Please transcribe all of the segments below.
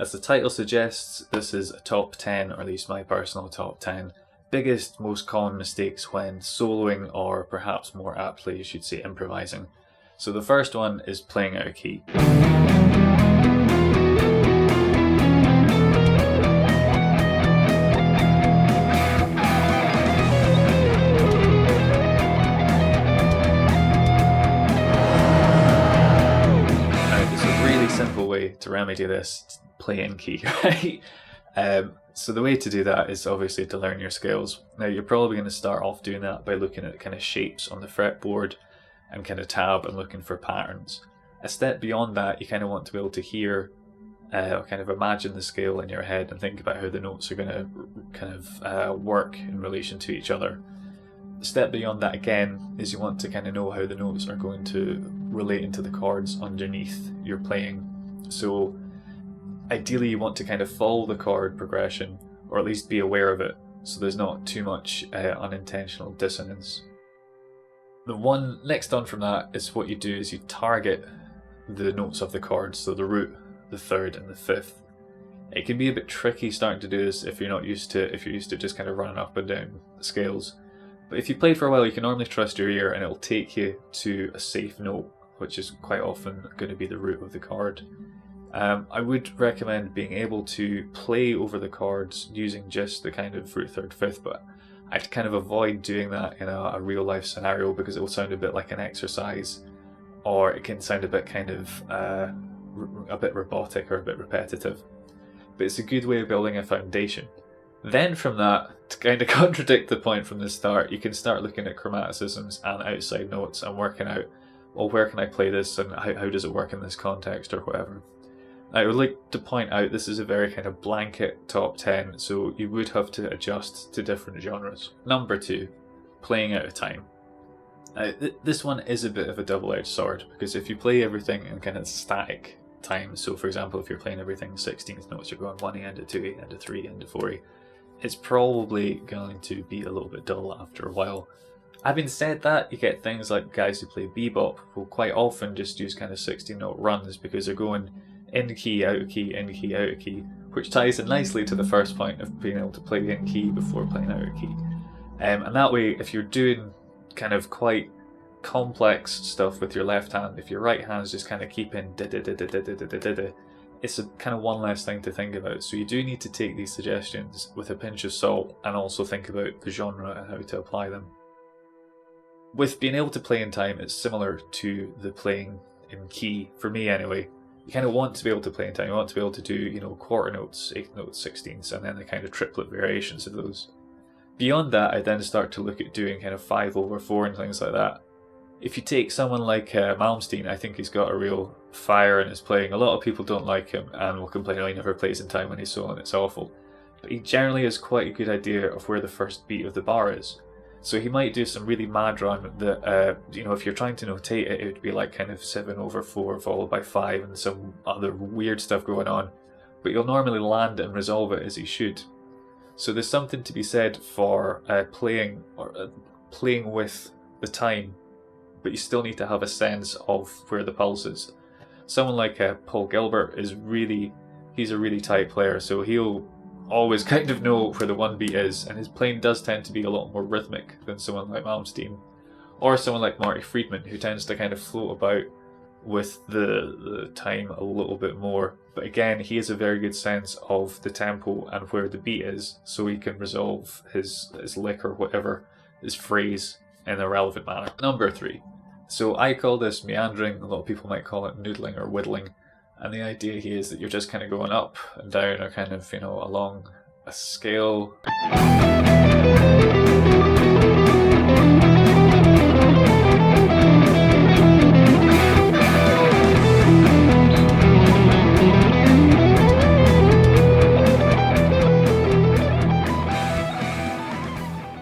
As the title suggests, this is a top 10, or at least my personal top 10, biggest, most common mistakes when soloing, or perhaps more aptly you should say improvising. So the first one is playing out of key. Simple way to remedy this: play in key, right? So the way to do that is obviously to learn your scales. Now you're probably going to start off doing that by looking at kind of shapes on the fretboard and kind of tab and looking for patterns. A step beyond that, you kind of want to be able to hear or kind of imagine the scale in your head and think about how the notes are going to kind of work in relation to each other. The step beyond that again is you want to kind of know how the notes are going to relate into the chords underneath your playing. So ideally you want to kind of follow the chord progression, or at least be aware of it, so there's not too much unintentional dissonance. The one next on from that is what you do is you target the notes of the chords, so the root, the third and the fifth. It can be a bit tricky starting to do this if you're used to just kind of running up and down the scales. But if you played for a while, you can normally trust your ear and it'll take you to a safe note, which is quite often going to be the root of the chord. I would recommend being able to play over the chords using just the kind of root, third, fifth, but I'd kind of avoid doing that in a real life scenario because it will sound a bit like an exercise, or it can sound a bit kind of a bit robotic or a bit repetitive. But it's a good way of building a foundation. Then from that, to kind of contradict the point from the start, you can start looking at chromaticisms and outside notes and working out, well, where can I play this and how does it work in this context or whatever. I would like to point out this is a very kind of blanket top 10, so you would have to adjust to different genres. Number 2, playing out of time. This one is a bit of a double-edged sword, because if you play everything in kind of static time, so for example if you're playing everything 16th notes, you're going 1A into 2A into 3 into 4A, it's probably going to be a little bit dull after a while. Having said that, you get things like guys who play bebop will quite often just use kind of 16 note runs because they're going in key, out of key, in key, out of key, which ties in nicely to the first point of being able to play in key before playing out of key. And that way, if you're doing kind of quite complex stuff with your left hand, if your right hand's just kind of keeping da-da-da-da-da-da-da-da-da, it's a kind of one less thing to think about. So you do need to take these suggestions with a pinch of salt and also think about the genre and how to apply them. With being able to play in time, it's similar to the playing in key, for me anyway. You kind of want to be able to play in time. You want to be able to do, you know, quarter notes, eighth notes, sixteenths, and then the kind of triplet variations of those. Beyond that, I then start to look at doing kind of 5/4 and things like that. If you take someone like Malmsteen, I think he's got a real fire in his playing. A lot of people don't like him and will complain, oh, he never plays in time when he's soloing, it's awful. But he generally has quite a good idea of where the first beat of the bar is. So he might do some really mad run that, you know, if you're trying to notate it, it would be like kind of 7/4 followed by 5 and some other weird stuff going on. But you'll normally land and resolve it as he should. So there's something to be said for playing with the time, but you still need to have a sense of where the pulse is. Someone like Paul Gilbert he's a really tight player, so he'll always kind of know where the one beat is, and his playing does tend to be a lot more rhythmic than someone like Malmsteen, or someone like Marty Friedman, who tends to kind of float about with the time a little bit more. But again, he has a very good sense of the tempo and where the beat is, so he can resolve his lick or whatever, his phrase, in a relevant manner. Number 3. So I call this meandering, a lot of people might call it noodling or whittling. And the idea here is that you're just kind of going up and down or kind of, you know, along a scale.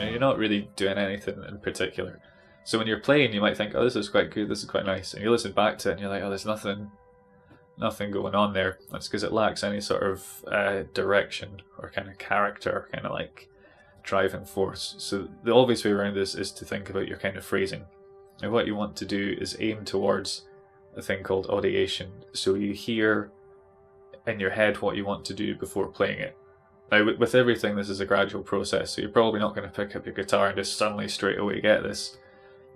And you're not really doing anything in particular. So when you're playing, you might think, oh, this is quite good, this is quite nice. And you listen back to it and you're like, oh, there's nothing going on there. That's because it lacks any sort of direction or kind of character, kind of like driving force. So the obvious way around this is to think about your kind of phrasing. And what you want to do is aim towards a thing called audiation. So you hear in your head what you want to do before playing it. Now, with everything, this is a gradual process, so you're probably not going to pick up your guitar and just suddenly straight away get this.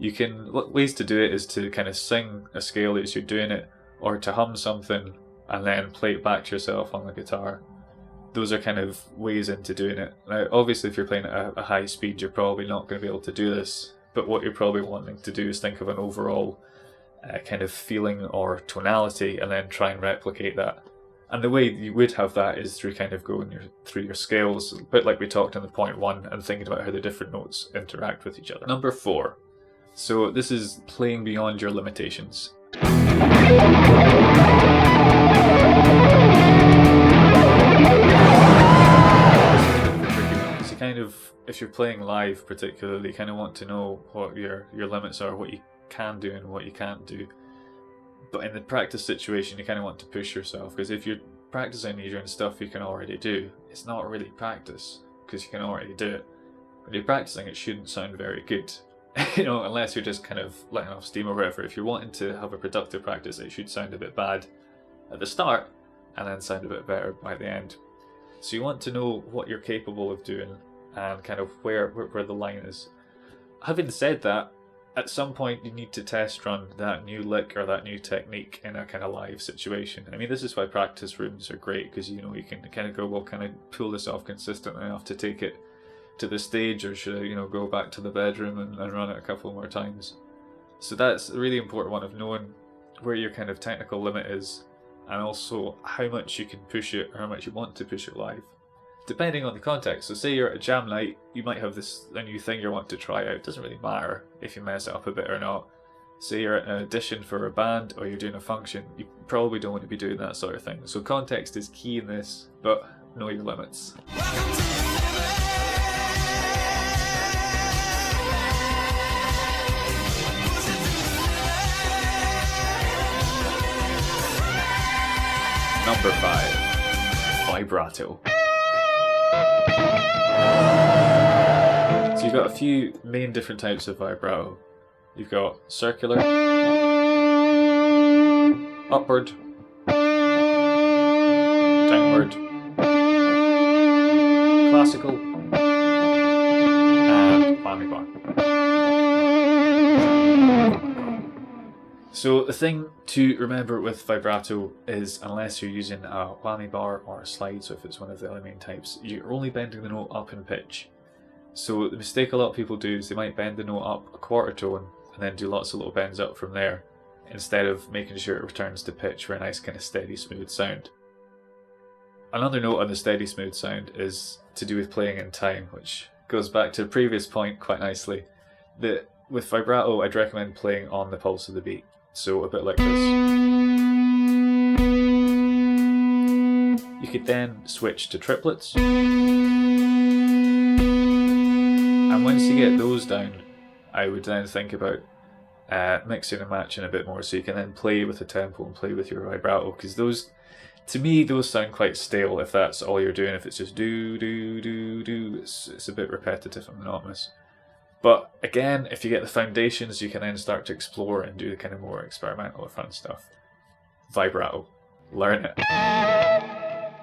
Ways to do it is to kind of sing a scale as you're doing it, or to hum something and then play it back to yourself on the guitar. Those are kind of ways into doing it. Now, obviously, if you're playing at a high speed, you're probably not going to be able to do this, but what you're probably wanting to do is think of an overall kind of feeling or tonality and then try and replicate that. And the way you would have that is through kind of going through your scales, a bit like we talked in the point 1, and thinking about how the different notes interact with each other. Number 4. So this is playing beyond your limitations. So kind of, if you're playing live particularly, you kind of want to know what your limits are, what you can do and what you can't do. But in the practice situation, you kind of want to push yourself, because if you're practicing you're doing stuff you can already do, it's not really practice, because you can already do it. When you're practicing, it shouldn't sound very good, unless you're just kind of letting off steam or whatever. If you're wanting to have a productive practice, it should sound a bit bad at the start and then sound a bit better by the end. So you want to know what you're capable of doing and kind of where the line is. Having said that, at some point you need to test run that new lick or that new technique in a kind of live situation. I mean, this is why practice rooms are great, because you can kind of go, well, can I pull this off consistently enough to take it to the stage, or should I go back to the bedroom and run it a couple more times? So that's a really important one, of knowing where your kind of technical limit is, and also how much you can push it or how much you want to push it live, depending on the context. So say you're at a jam night, you might have a new thing you want to try out. It doesn't really matter if you mess it up a bit or not. Say you're at an audition for a band or you're doing a function, you probably don't want to be doing that sort of thing. So context is key in this, but know your limits. Number 5. Vibrato. So you've got a few main different types of vibrato. You've got circular, upward, downward, classical, and whammy bar. So the thing to remember with vibrato is, unless you're using a whammy bar or a slide, so if it's one of the other main types, you're only bending the note up in pitch. So the mistake a lot of people do is they might bend the note up a quarter tone and then do lots of little bends up from there, instead of making sure it returns to pitch for a nice kind of steady smooth sound. Another note on the steady smooth sound is to do with playing in time, which goes back to the previous point quite nicely, that with vibrato I'd recommend playing on the pulse of the beat. So a bit like this. You could then switch to triplets, and once you get those down, I would then think about mixing and matching a bit more, so you can then play with the tempo and play with your vibrato, because those, to me, those sound quite stale if that's all you're doing. If it's just do do do do, it's a bit repetitive and monotonous. But again, if you get the foundations, you can then start to explore and do the kind of more experimental or fun stuff. Vibrato. Learn it.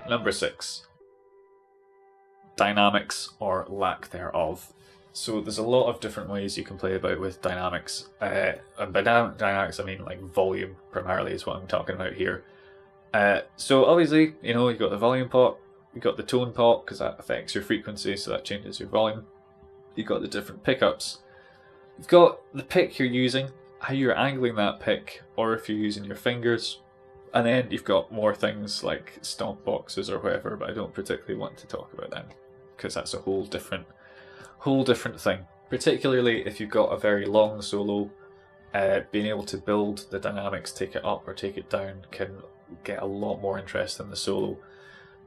Number 6. Dynamics or lack thereof. So there's a lot of different ways you can play about with dynamics. And by dynamics I mean like volume primarily is what I'm talking about here. So obviously, you've got the volume pot, you've got the tone pot, because that affects your frequency, so that changes your volume. You've got the different pickups. You've got the pick you're using, how you're angling that pick, or if you're using your fingers. And then you've got more things like stomp boxes or whatever, but I don't particularly want to talk about them, because that's a whole different thing. Particularly if you've got a very long solo, being able to build the dynamics, take it up or take it down, can get a lot more interest in the solo.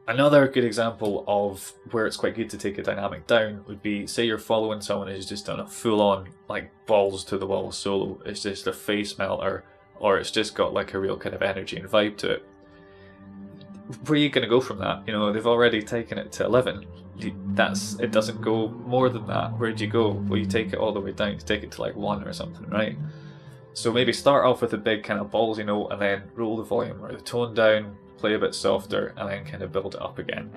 Another good example of where it's quite good to take a dynamic down would be, say you're following someone who's just done a full-on, like, balls to the wall solo. It's just a face melter, or it's just got like a real kind of energy and vibe to it. Where are you going to go from that? They've already taken it to 11. It doesn't go more than that. Where do you go? Well, you take it all the way down. You take it to like 1 or something, right? So maybe start off with a big kind of ballsy note and then roll the volume or the tone down, play a bit softer, and then kind of build it up again.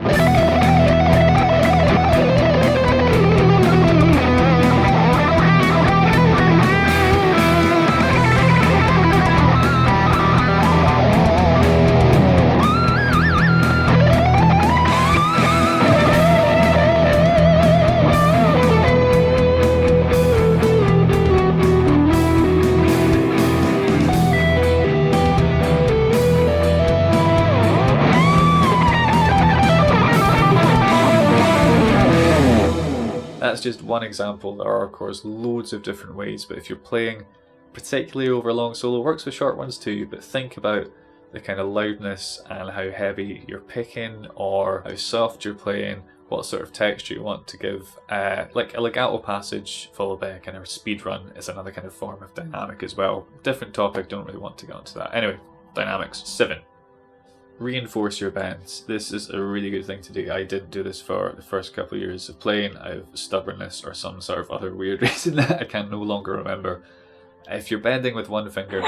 That's just one example. There are of course loads of different ways, but if you're playing particularly over a long solo, works with short ones too, but think about the kind of loudness and how heavy you're picking or how soft you're playing, what sort of texture you want to give. Like a legato passage followed by a kind of speed run is another kind of form of dynamic as well. Different topic, don't really want to go into that. Anyway, dynamics. 7. Reinforce your bends. This is a really good thing to do. I didn't do this for the first couple of years of playing out of stubbornness or some sort of other weird reason that I can no longer remember. If you're bending with one finger,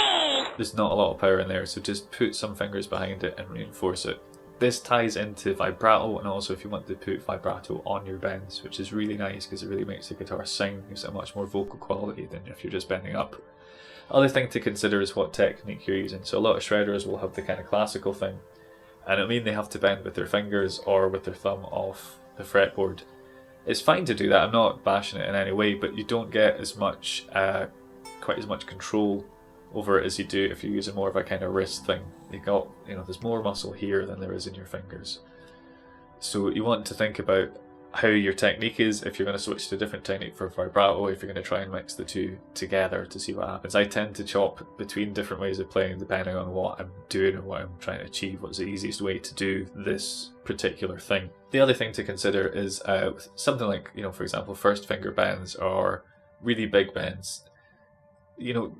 there's not a lot of power in there, so just put some fingers behind it and reinforce it. This ties into vibrato, and also if you want to put vibrato on your bends, which is really nice because it really makes the guitar sound, gives it a much more vocal quality than if you're just bending up. Other thing to consider is what technique you're using. So a lot of shredders will have the kind of classical thing, and it'll mean they have to bend with their fingers or with their thumb off the fretboard. It's fine to do that, I'm not bashing it in any way, but you don't get as much, quite as much control over it as you do if you're using more of a kind of wrist thing. There's more muscle here than there is in your fingers. So you want to think about how your technique is, if you're going to switch to a different technique for vibrato, if you're going to try and mix the two together to see what happens. I tend to chop between different ways of playing depending on what I'm doing and what I'm trying to achieve, what's the easiest way to do this particular thing. The other thing to consider is something like, for example, first finger bends or really big bends. You're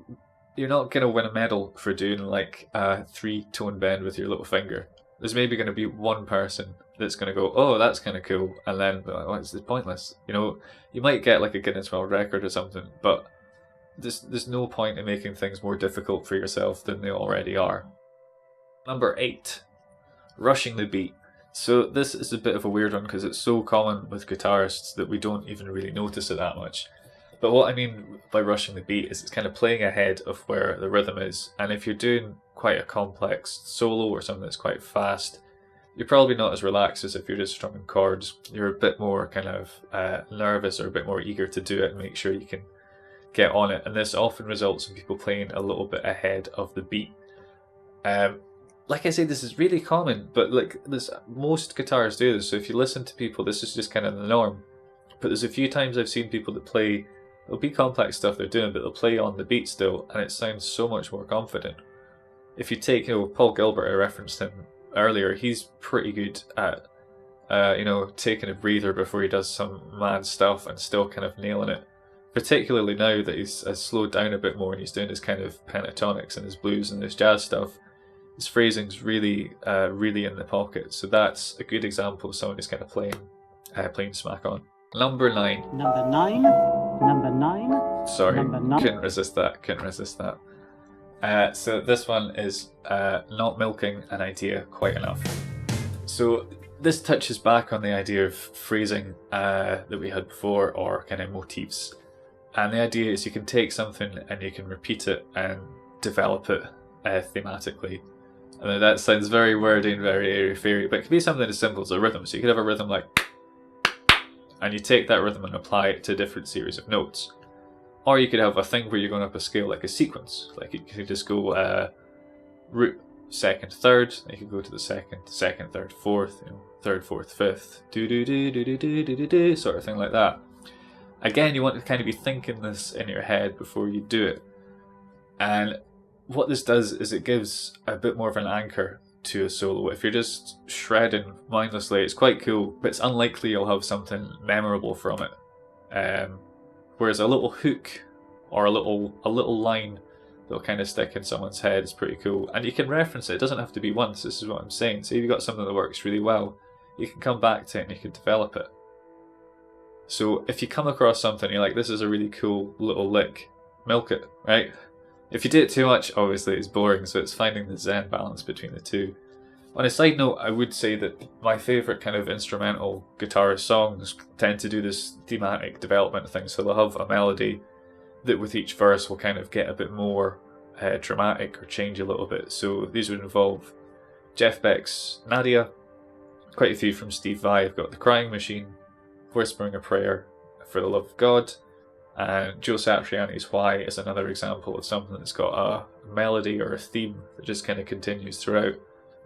not going to win a medal for doing like a 3-tone bend with your little finger. There's maybe going to be one person that's going to go, oh, that's kind of cool, and then, oh, it's pointless. You might get like a Guinness World Record or something, but there's no point in making things more difficult for yourself than they already are. Number 8, rushing the beat. So this is a bit of a weird one because it's so common with guitarists that we don't even really notice it that much. But what I mean by rushing the beat is it's kind of playing ahead of where the rhythm is, and if you're doing quite a complex solo or something that's quite fast, you're probably not as relaxed as if you're just strumming chords. You're a bit more kind of nervous or a bit more eager to do it and make sure you can get on it, and this often results in people playing a little bit ahead of the beat. Like I say, this is really common, but most guitarists do this, so if you listen to people, this is just kind of the norm. But there's a few times I've seen people that play, it'll be complex stuff they're doing, but they'll play on the beat still, and it sounds so much more confident. If you take, Paul Gilbert, I referenced him earlier, he's pretty good at, taking a breather before he does some mad stuff and still kind of nailing it. Particularly now that he's slowed down a bit more and he's doing his kind of pentatonics and his blues and his jazz stuff. His phrasing's really in the pocket, so that's a good example of someone who's kind of playing smack on. Number 9. Number 9. Sorry, Number 9. couldn't resist that. So this one is not milking an idea quite enough. So this touches back on the idea of phrasing that we had before, or kind of motifs. And the idea is you can take something and you can repeat it and develop it thematically. I know that sounds very wordy and very airy-fairy, but it can be something as simple as a rhythm. So you could have a rhythm like, and you take that rhythm and apply it to a different series of notes. Or you could have a thing where you're going up a scale like a sequence. Like you could just go root, second, third. You could go to the second, third, fourth, third, fourth, fifth, do sort of thing like that. Again, you want to kind of be thinking this in your head before you do it. And what this does is it gives a bit more of an anchor to a solo. If you're just shredding mindlessly, it's quite cool, but it's unlikely you'll have something memorable from it. Whereas a little hook or a little line that'll kind of stick in someone's head is pretty cool. And you can reference it. It doesn't have to be once. This is what I'm saying. So if you've got something that works really well, you can come back to it and you can develop it. So if you come across something, you're like, this is a really cool little lick, milk it, right? If you do it too much, obviously it's boring, so it's finding the zen balance between the two. On a side note, I would say that my favourite kind of instrumental guitarist songs tend to do this thematic development thing, so they'll have a melody that with each verse will kind of get a bit more dramatic or change a little bit. So these would involve Jeff Beck's Nadia, quite a few from Steve Vai. I've got The Crying Machine, Whispering a Prayer, For the Love of God, and Joe Satriani's Why is another example of something that's got a melody or a theme that just kind of continues throughout.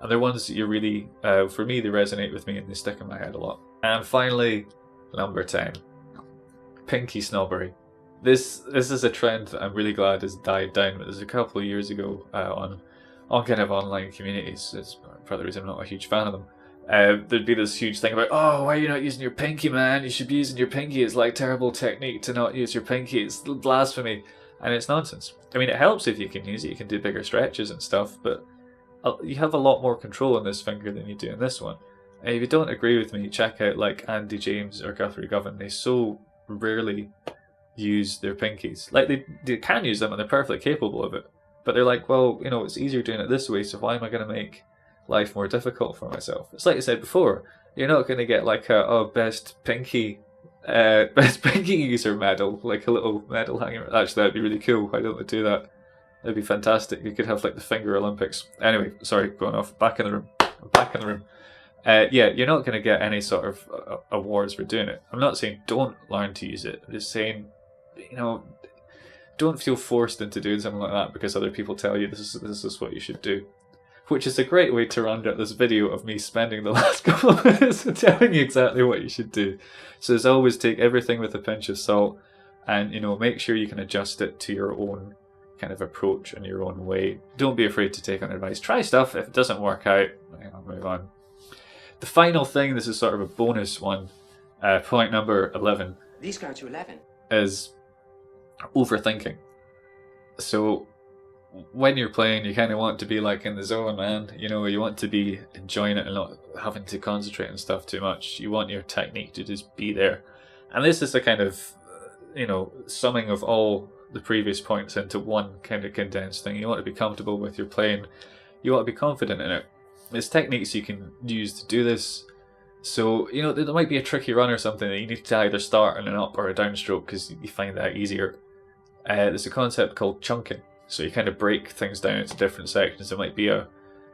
And they're ones that you really, for me, they resonate with me and they stick in my head a lot. And finally, number 10, Pinky Snobbery. This is a trend that I'm really glad has died down. It was a couple of years ago on kind of online communities. It's part of the reason I'm not a huge fan of them. There'd be this huge thing about, oh, why are you not using your pinky, man? You should be using your pinky. It's like terrible technique to not use your pinky. It's blasphemy. And it's nonsense. I mean, it helps if you can use it. You can do bigger stretches and stuff, but you have a lot more control on this finger than you do in this one. And if you don't agree with me, check out like Andy James or Guthrie Govan. They so rarely use their pinkies. Like they can use them and they're perfectly capable of it. But they're like, well, you know, it's easier doing it this way, so why am I going to make life more difficult for myself? It's like I said before, you're not going to get like a best pinky user medal, like a little medal hanging. Actually, that'd be really cool. Why don't they do that? That'd be fantastic. You could have like the Finger Olympics. Anyway, sorry, going off. Back in the room. I'm back in the room. Yeah, you're not going to get any sort of awards for doing it. I'm not saying don't learn to use it. I'm just saying, you know, don't feel forced into doing something like that because other people tell you this is what you should do. Which is a great way to round out this video of me spending the last couple of minutes telling you exactly what you should do. So as always, take everything with a pinch of salt and, you know, make sure you can adjust it to your own kind of approach and your own way. Don't be afraid to take on advice. Try stuff. If it doesn't work out, I'll move on. The final thing, this is sort of a bonus one, point number 11. These go to 11. Is overthinking. So when you're playing, you kind of want to be like in the zone, man. You know, you want to be enjoying it and not having to concentrate on stuff too much. You want your technique to just be there. And this is a kind of, you know, summing of all the previous points into one kind of condensed thing. You want to be comfortable with your playing. You want to be confident in it. There's techniques you can use to do this. So, you know, there might be a tricky run or something that you need to either start on an up or a downstroke because you find that easier. There's a concept called chunking. So you kind of break things down into different sections. It might be a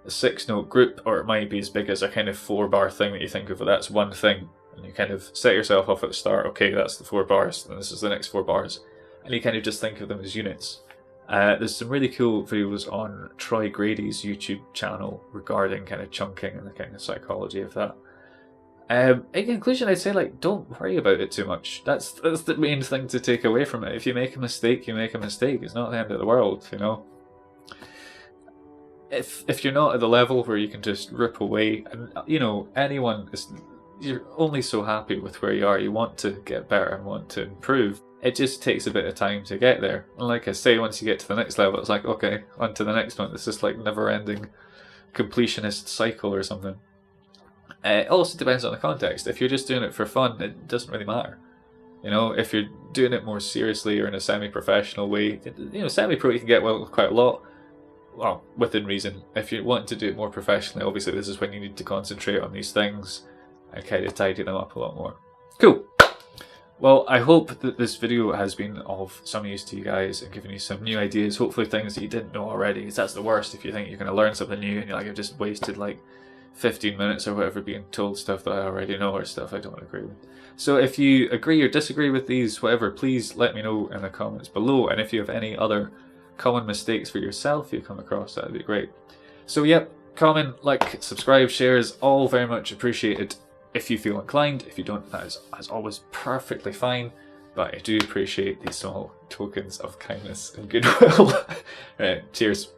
6-note group, or it might be as big as a kind of 4-bar thing that you think of. That's one thing. And you kind of set yourself off at the start. Okay, that's the 4 bars, and this is the next 4 bars. And you kind of just think of them as units. There's some really cool videos on Troy Grady's YouTube channel regarding kind of chunking and the kind of psychology of that. In conclusion, I'd say, like, don't worry about it too much. That's the main thing to take away from it. If you make a mistake, you make a mistake. It's not the end of the world, you know. If you're not at the level where you can just rip away, and you know, you're only so happy with where you are. You want to get better and want to improve. It just takes a bit of time to get there. And like I say, once you get to the next level, it's like, okay, on to the next one. It's just like never-ending completionist cycle or something. It also depends on the context. If you're just doing it for fun, it doesn't really matter. You know, if you're doing it more seriously or in a semi-professional way, you know, semi-pro you can get well with quite a lot. Well, within reason. If you want to do it more professionally, obviously this is when you need to concentrate on these things and kind of tidy them up a lot more. Cool. Well, I hope that this video has been of some use to you guys and given you some new ideas, hopefully things that you didn't know already, because that's the worst if you think you're going to learn something new and you're like, I've just wasted like 15 minutes or whatever being told stuff that I already know or stuff I don't agree with. So if you agree or disagree with these, whatever, please let me know in the comments below, and if you have any other common mistakes for yourself you come across, that would be great. So yep, comment, like, subscribe, shares, all very much appreciated. If you feel inclined, if you don't, that is, as always, perfectly fine. But I do appreciate these small tokens of kindness and goodwill. Right, cheers.